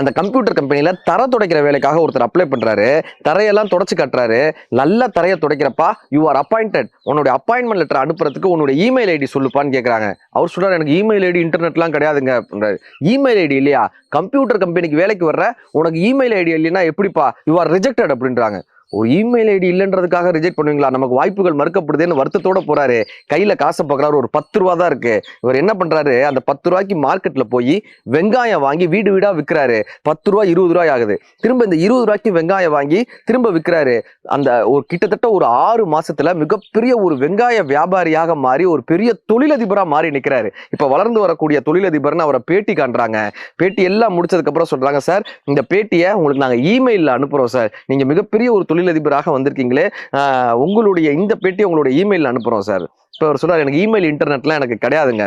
அந்த கம்ப்யூட்டர் கம்பெனில தரை துடைக்கிற வேலைக்காக ஒருத்தர் அப்ளை பண்றாரு. தரையெல்லாம் தொடச்சு காட்டுறாரு. நல்ல தரையை துடைக்கிறப்பா, யூ ஆர் அப்பாயிண்டட். உன்னுடைய அப்பாயின்மெண்ட் லெட்டர் அனுப்புறதுக்கு உன்னுடைய இமெயில் ஐடி சொல்லுப்பான்னு கேட்கறாங்க. அவர் சொல்றாரு, எனக்கு இமெயில் ஐடி இன்டர்நெட்லாம் கிடையாதுங்க அப்படின்றாரு. இமெயில் ஐடி இல்லையா? கம்ப்யூட்டர் கம்பெனிக்கு வேலைக்கு வர்ற உனக்கு இமெயில் ஐடி இல்லைன்னா எப்படிப்பா? யூ ஆர் ரிஜெக்டட் அப்படின்றாங்க. ஒரு இமெயில் ஐடி இல்லைன்றதுக்காக ரிஜெக்ட் பண்ணுவீங்களா? நமக்கு வாய்ப்புகள் மறுக்கப்படுதுன்னு வருத்தத்தோட போறாரு. கையில காசை பார்க்குறாரு. ஒரு 10 ரூபா தான் இருக்கு. இவர் என்ன பண்றாரு, அந்த 10 ரூபாய்க்கு மார்க்கெட்ல போய் வெங்காயம் வாங்கி வீடு வீடா விற்கிறாரு. 10 ரூபா 20 ரூபாய் ஆகுது. திரும்ப இந்த 20 ரூபாய்க்கு வெங்காயம் வாங்கி திரும்ப விற்கிறாரு. அந்த ஒரு கிட்டத்தட்ட ஒரு 6 மாசத்துல மிகப்பெரிய ஒரு வெங்காய வியாபாரியாக மாறி ஒரு பெரிய தொழிலதிபரா மாறி நிற்கிறாரு. இப்ப வளர்ந்து வரக்கூடிய தொழிலதிபர்னு அவரை பேட்டி காண்றாங்க. பேட்டி எல்லாம் முடிச்சதுக்கு அப்புறம் சொல்றாங்க, சார் இந்த பேட்டியை உங்களுக்கு நாங்க இமெயில்ல அனுப்புறோம் சார். நீங்க மிகப்பெரிய ஒரு தொழிலதிபராக வந்திருக்கீங்களே, உங்களுடைய இந்த பேட்டி உங்களுடைய இமெயில் அனுப்புறோம் சார். இப்போ அவர் சொல்றாரு, எனக்கு இமெயில் இன்டர்நெட்லாம் எனக்கு கிடையாதுங்க.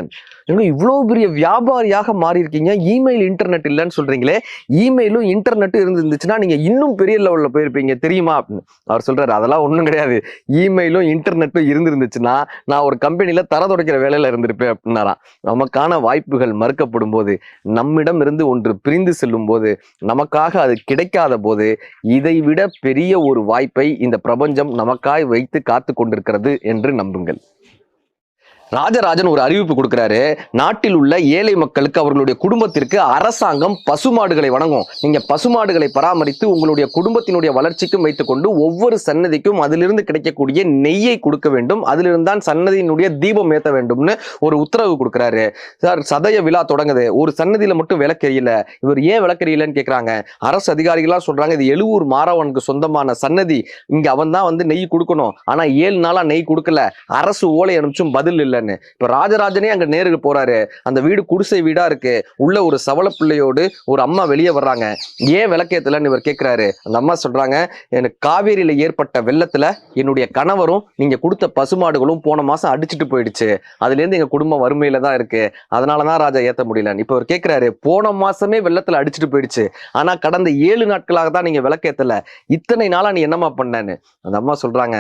இவ்வளவு பெரிய வியாபாரியாக மாறி இருக்கீங்க, இமெயில் இன்டர்நெட் இல்லைன்னு சொல்றீங்களே, இமெயிலும் இன்டர்நெட்டும் இருந்துச்சுன்னா நீங்க இன்னும் பெரிய லெவல்ல போயிருப்பீங்க தெரியுமா அப்படின்னு அவர் சொல்றாரு. அதெல்லாம் ஒண்ணும் கிடையாது. இமெயிலும் இன்டர்நெட்டும் இருந்திருந்துச்சுன்னா நான் ஒரு கம்பெனில தர துடைக்கிற வேலையில இருந்திருப்பேன் அப்படின்னாராம். நமக்கான வாய்ப்புகள் மறுக்கப்படும் போது, நம்மிடம் இருந்து ஒன்று பிரிந்து செல்லும் போது, நமக்காக அது கிடைக்காத போது, இதை விட பெரிய ஒரு வாய்ப்பை இந்த பிரபஞ்சம் நமக்காய் வைத்து காத்து கொண்டிருக்கிறது என்று நம்புங்கள். ராஜராஜன் ஒரு அறிவிப்பு கொடுக்கிறாரு. நாட்டில் உள்ள ஏழை மக்களுக்கு, அவர்களுடைய குடும்பத்திற்கு அரசாங்கம் பசுமாடுகளை வழங்கும். நீங்க பசுமாடுகளை பராமரித்து உங்களுடைய குடும்பத்தினுடைய வளர்ச்சிக்கும் வைத்துக்கொண்டு ஒவ்வொரு சன்னதிக்கும் அதிலிருந்து கிடைக்கக்கூடிய நெய்யை கொடுக்க வேண்டும். அதிலிருந்து தான் சன்னதியினுடைய தீபம் ஏற்ற வேண்டும்னு ஒரு உத்தரவு கொடுக்கிறாரு. சார், சதய விழா தொடங்குது. ஒரு சன்னதியில மட்டும் விளக்கெரியல. இவர் ஏன் விளக்கெரியலன்னு கேட்கிறாங்க. அரசு அதிகாரிகளா சொல்றாங்க, இது எழுவூர் மாறவனுக்கு சொந்தமான சன்னதி. இங்க அவன் தான் வந்து நெய் கொடுக்கணும். ஆனா 7 நாளா நெய் கொடுக்கல. அரசு ஓலை அனுப்பிச்சும் பதில் இல்லை. இப்ப ராஜராஜனே அங்க நேருக்கு போறாரு. அந்த வீடு குடிசை வீடா இருக்கு. உள்ள ஒரு சவள பிள்ளையோடு ஒரு அம்மா வெளியே வர்றாங்க. ஏன் விளக்கேத்தலன்னு இவர் கேட்கிறாரு. அந்த அம்மா சொல்றாங்க, எனக்கு காவேரியில ஏற்பட்ட வெள்ளத்துல என்னுடைய கணவரும் நீங்க கொடுத்த பசுமாடுகளும் போன மாசம் அடிச்சுட்டு போயிடுச்சு. அதுல இருந்து எங்க குடும்பம் வறுமையில தான் இருக்கு. அதனாலதான் ராஜா ஏத்த முடியல. இப்ப அவர் கேட்கிறாரு, போன மாசமே வெள்ளத்துல அடிச்சுட்டு போயிடுச்சு, ஆனா கடந்த 7 நாட்களாக தான் நீங்க விளக்கேத்தல, இத்தனை நாளா நீ என்னமா பண்ணன்னு. அந்த அம்மா சொல்றாங்க,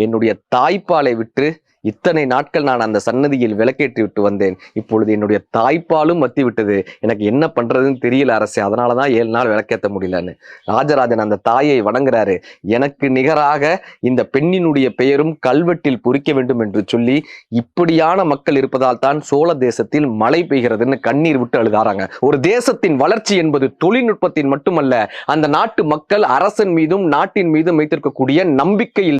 என்னுடைய தாய்ப்பாலை விட்டு இத்தனை நாட்கள் நான் அந்த சன்னதியில் விளக்கேற்றி விட்டு வந்தேன். இப்பொழுது என்னுடைய தாய்ப்பாலும் மத்தி விட்டது. எனக்கு என்ன பண்றதுன்னு தெரியல அரசே. அதனாலதான் 7 நாள் விளக்கேற்ற முடியலன்னு. ராஜராஜன் அந்த தாயை வணங்குறாரு. எனக்கு நிகராக இந்த பெண்ணினுடைய பெயரும் கல்வெட்டில் பொறிக்க வேண்டும் என்று சொல்லி, இப்படியான மக்கள் இருப்பதால் தான் சோழ தேசத்தில் மழை பெய்கிறதுன்னு கண்ணீர் விட்டு அழுதாராங்க. ஒரு தேசத்தின் வளர்ச்சி என்பது தொழில்நுட்பத்தின் மட்டுமல்ல, அந்த நாட்டு மக்கள் அரசன் மீதும் நாட்டின் மீதும் வைத்திருக்கக்கூடிய நம்பிக்கையில்